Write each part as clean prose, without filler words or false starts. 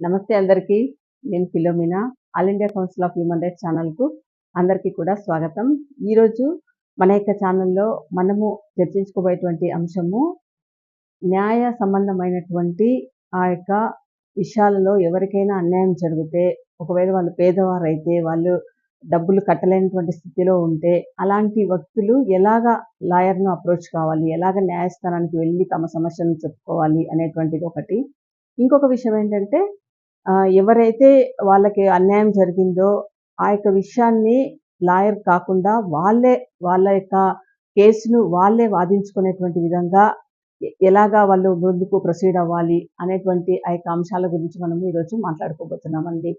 నమస్తే అందరికీ. నేను Philomena. All India council of human rights ఛానల్‌కు అందరికీ కూడా స్వాగతం. ఈరోజు మన యొక్క ఛానల్‌లో మనము చర్చించుకోబోయేటువంటి అంశము న్యాయ సంబంధమైనటువంటి ఆ యొక్క విషయాలలో ఎవరికైనా అన్యాయం జరిగితే, ఒకవేళ వాళ్ళు పేదవారైతే, వాళ్ళు డబ్బులు కట్టలేనటువంటి స్థితిలో ఉంటే, అలాంటి వ్యక్తులు ఎలాగా లాయర్‌ను అప్రోచ్ కావాలి, ఎలాగ న్యాయస్థానానికి వెళ్లి తమ సమస్యలను చెప్పుకోవాలి అనేటువంటిది ఒకటి. ఇంకొక విషయం ఏంటంటే ఎవరైతే వాళ్ళకి అన్యాయం జరిగిందో, ఆ యొక్క విషయాన్ని లాయర్ కాకుండా వాళ్ళే వాళ్ళ యొక్క కేస్‌ను వాళ్ళే వాదించుకునేటువంటి విధంగా ఎలాగా వాళ్ళు ముందుకు ప్రొసీడ్ అవ్వాలి అనేటువంటి ఆ యొక్క అంశాల గురించి మనము ఈరోజు మాట్లాడుకోబోతున్నామండి.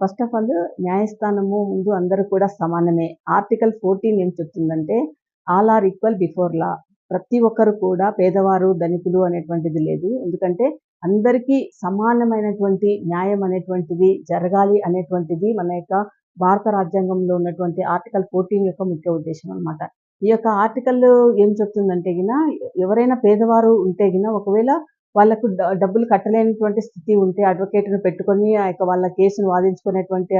ఫస్ట్ ఆఫ్ ఆల్ న్యాయస్థానము ముందు అందరూ కూడా సమానమే. ఆర్టికల్ 14 ఏం చెప్తుందంటే, all are equal before law. ప్రతి ఒక్కరు కూడా పేదవారు, ధనికులు అనేటువంటిది లేదు. ఎందుకంటే అందరికీ సమానమైనటువంటి న్యాయం అనేటువంటిది జరగాలి అనేటువంటిది మన యొక్క భారత రాజ్యాంగంలో ఉన్నటువంటి ఆర్టికల్ 14 యొక్క ముఖ్య ఉద్దేశం అన్నమాట. ఈ యొక్క ఆర్టికల్ ఏం చెప్తుందంటే ఎవరైనా పేదవారు ఉంటే ఒకవేళ వాళ్ళకు డబ్బులు కట్టలేనటువంటి స్థితి ఉంటే అడ్వకేట్‌ని పెట్టుకొని ఆ యొక్క వాళ్ళ కేసును వాదించుకునేటువంటి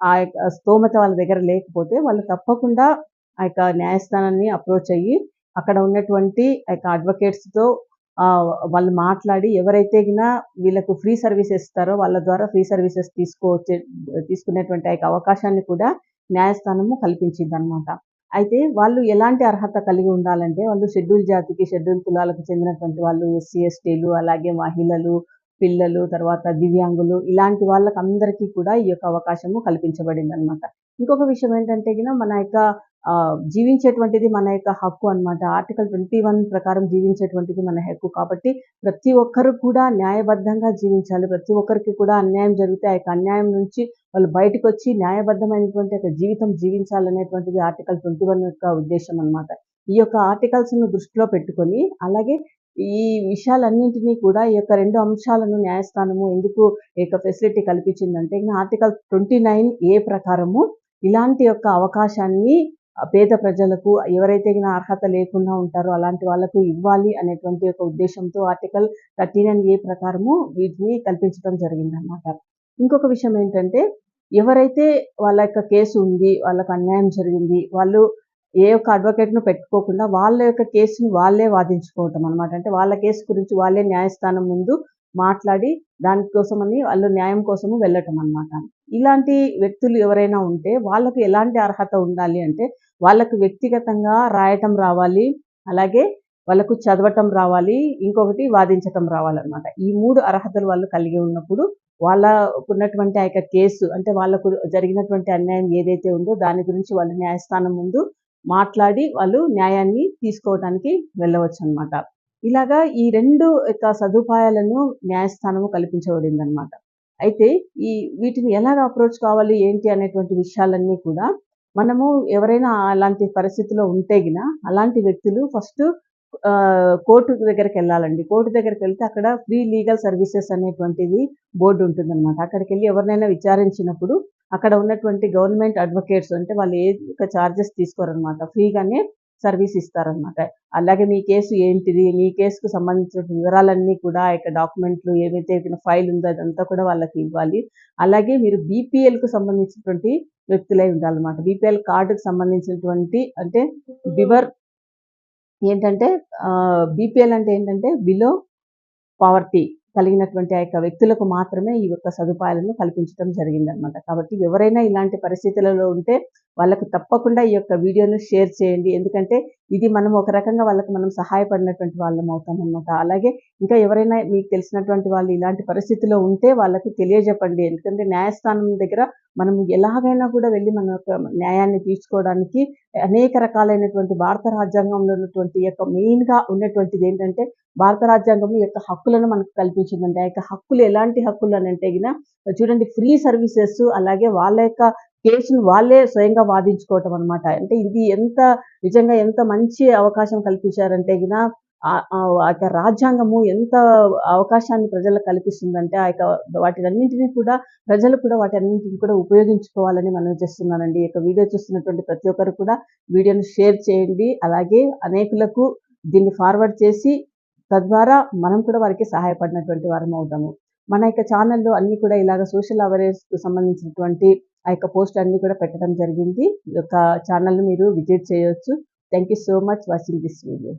ఆ యొక్క స్తోమత వాళ్ళ దగ్గర లేకపోతే వాళ్ళు తప్పకుండా ఆ యొక్క న్యాయస్థానాన్ని అప్రోచ్ అయ్యి అక్కడ ఉన్నటువంటి ఆ యొక్క అడ్వకేట్స్‌తో వాళ్ళు మాట్లాడి ఎవరైతే వీళ్ళకు ఫ్రీ సర్వీసెస్ ఇస్తారో వాళ్ళ ద్వారా ఫ్రీ సర్వీసెస్ తీసుకునేటువంటి ఆ యొక్క అవకాశాన్ని కూడా న్యాయస్థానము కల్పించిందనమాట. అయితే వాళ్ళు ఎలాంటి అర్హత కలిగి ఉండాలంటే, వాళ్ళు షెడ్యూల్ జాతికి, షెడ్యూల్ కులాలకు చెందినటువంటి వాళ్ళు, ఎస్సీ, ఎస్టీలు, అలాగే మహిళలు, పిల్లలు, తర్వాత దివ్యాంగులు ఇలాంటి వాళ్ళకందరికీ కూడా ఈ యొక్క అవకాశము కల్పించబడిందనమాట. ఇంకొక విషయం ఏంటంటే మన యొక్క జీవించేటువంటిది మన యొక్క హక్కు అన్నమాట. ఆర్టికల్ 21 ప్రకారం జీవించేటువంటిది మన హక్కు కాబట్టి ప్రతి ఒక్కరు కూడా న్యాయబద్ధంగా జీవించాలి. ప్రతి ఒక్కరికి కూడా అన్యాయం జరిగితే ఆ యొక్క అన్యాయం నుంచి వాళ్ళు బయటకొచ్చి న్యాయబద్ధమైనటువంటి ఒక జీవితం జీవించాలనేటువంటిది ఆర్టికల్ 21 యొక్క ఉద్దేశం అన్నమాట. ఈ యొక్క ఆర్టికల్స్‌ను దృష్టిలో పెట్టుకొని అలాగే ఈ విషయాలన్నింటినీ కూడా ఈ యొక్క 2 అంశాలను న్యాయస్థానము ఎందుకు ఈ యొక్క ఫెసిలిటీ కల్పించిందంటే ఆర్టికల్ 29 ఏ ప్రకారము ఇలాంటి యొక్క అవకాశాన్ని పేద ప్రజలకు ఎవరైతే అర్హత లేకుండా ఉంటారో అలాంటి వాళ్ళకు ఇవ్వాలి అనేటువంటి ఒక ఉద్దేశంతో ఆర్టికల్ 39 ఏ ప్రకారము వీటిని కల్పించడం జరిగిందనమాట. ఇంకొక విషయం ఏంటంటే ఎవరైతే వాళ్ళ యొక్క కేసు ఉంది, వాళ్ళకు అన్యాయం జరిగింది, వాళ్ళు ఏ ఒక్క అడ్వకేట్‌ను పెట్టుకోకుండా వాళ్ళ యొక్క కేసుని వాళ్ళే వాదించుకోవటం అనమాట. అంటే వాళ్ళ కేసు గురించి వాళ్ళే న్యాయస్థానం ముందు మాట్లాడి దానికోసమని వాళ్ళు న్యాయం కోసము వెళ్ళటం అనమాట. ఇలాంటి వ్యక్తులు ఎవరైనా ఉంటే వాళ్ళకు ఎలాంటి అర్హత ఉండాలి అంటే, వాళ్ళకు వ్యక్తిగతంగా రాయటం రావాలి, అలాగే వాళ్ళకు చదవటం రావాలి, ఇంకొకటి వాదించటం రావాలనమాట. ఈ 3 అర్హతలు వాళ్ళు కలిగి ఉన్నప్పుడు వాళ్ళకున్నటువంటి ఆ యొక్క కేసు అంటే వాళ్ళకు జరిగినటువంటి అన్యాయం ఏదైతే ఉందో దాని గురించి వాళ్ళు న్యాయస్థానం ముందు మాట్లాడి వాళ్ళు న్యాయాన్ని తీసుకోవడానికి వెళ్ళవచ్చనమాట. ఇలాగా ఈ 2 యొక్క సదుపాయాలను న్యాయస్థానము కల్పించబడిందనమాట. అయితే వీటిని ఎలాగ అప్రోచ్ కావాలి ఏంటి అనేటువంటి విషయాలన్నీ కూడా మనము ఎవరైనా అలాంటి పరిస్థితిలో ఉంటే అలాంటి వ్యక్తులు ఫస్ట్ కోర్టు దగ్గరికెళ్ళాలండి. కోర్టు దగ్గరికెళ్తే అక్కడ ఫ్రీ లీగల్ సర్వీసెస్ అనేటువంటిది బోర్డ్ ఉంటుందనమాట. అక్కడికెళ్ళి ఎవరినైనా విచారించినప్పుడు అక్కడ ఉన్నటువంటి గవర్నమెంట్ అడ్వకేట్స్ అంటే వాళ్ళు ఏ చార్జెస్ తీసుకోరనమాట. ఫ్రీగానే సర్వీస్ ఇస్తారనమాట. అలాగే మీ కేసు ఏంటిది, మీ కేసుకు సంబంధించిన వివరాలన్నీ కూడా ఆ యొక్క డాక్యుమెంట్లు ఏవైతే ఫైల్ ఉందో అదంతా కూడా వాళ్ళకి ఇవ్వాలి. అలాగే మీరు బీపీఎల్‌కు సంబంధించినటువంటి వ్యక్తులై ఉండాలన్నమాట. బీపీఎల్ కార్డుకు సంబంధించినటువంటి అంటే బివర్ ఏంటంటే బీపీఎల్ అంటే ఏంటంటే బిలో పావర్టీ కలిగినటువంటి ఆ యొక్క వ్యక్తులకు మాత్రమే ఈ యొక్క సదుపాయాలను కల్పించడం జరిగిందనమాట. కాబట్టి ఎవరైనా ఇలాంటి పరిస్థితులలో ఉంటే వాళ్ళకు తప్పకుండా ఈ యొక్క వీడియోను షేర్ చేయండి. ఎందుకంటే ఇది మనం ఒక రకంగా వాళ్ళకి మనం సహాయపడినటువంటి వాళ్ళం అవుతామనమాట. అలాగే ఇంకా ఎవరైనా మీకు తెలిసినటువంటి వాళ్ళు ఇలాంటి పరిస్థితిలో ఉంటే వాళ్ళకి తెలియజెప్పండి. ఎందుకంటే న్యాయస్థానం దగ్గర మనం ఎలాగైనా కూడా వెళ్ళి మన యొక్క న్యాయాన్ని తీర్చుకోవడానికి అనేక రకాలైనటువంటి భారత రాజ్యాంగంలో ఉన్నటువంటి యొక్క మెయిన్‌గా ఉన్నటువంటిది ఏంటంటే భారత రాజ్యాంగం యొక్క హక్కులను మనకు కల్పించిందండి. ఆ యొక్క హక్కులు ఎలాంటి హక్కులు అనంటే చూడండి ఫ్రీ సర్వీసెస్ అలాగే వాళ్ళ యొక్క కేసును వాళ్ళే స్వయంగా వాదించుకోవటం అనమాట. అంటే ఇది నిజంగా ఎంత మంచి అవకాశం కల్పించారంటే ఆ యొక్క రాజ్యాంగము ఎంత అవకాశాన్ని ప్రజలకు కల్పిస్తుందంటే వాటినన్నింటినీ కూడా ప్రజలు కూడా వాటన్నింటిని కూడా ఉపయోగించుకోవాలని మనవి చేస్తున్నానండి. ఈ యొక్క వీడియో చూస్తున్నటువంటి ప్రతి ఒక్కరు కూడా వీడియోను షేర్ చేయండి. అలాగే అనేకులకు దీన్ని ఫార్వర్డ్ చేసి తద్వారా మనం కూడా వారికి సహాయపడినటువంటి వారం అవుతాము. మన యొక్క ఛానల్‌లో అన్నీ కూడా ఇలాగ సోషల్ అవేర్‌నెస్‌కి సంబంధించినటువంటి ఆ యొక్క పోస్ట్‌లన్నీ కూడా పెట్టడం జరిగింది. ఈ యొక్క ఛానల్‌ని మీరు విజిట్ చేయొచ్చు. Thank you so much watching this video.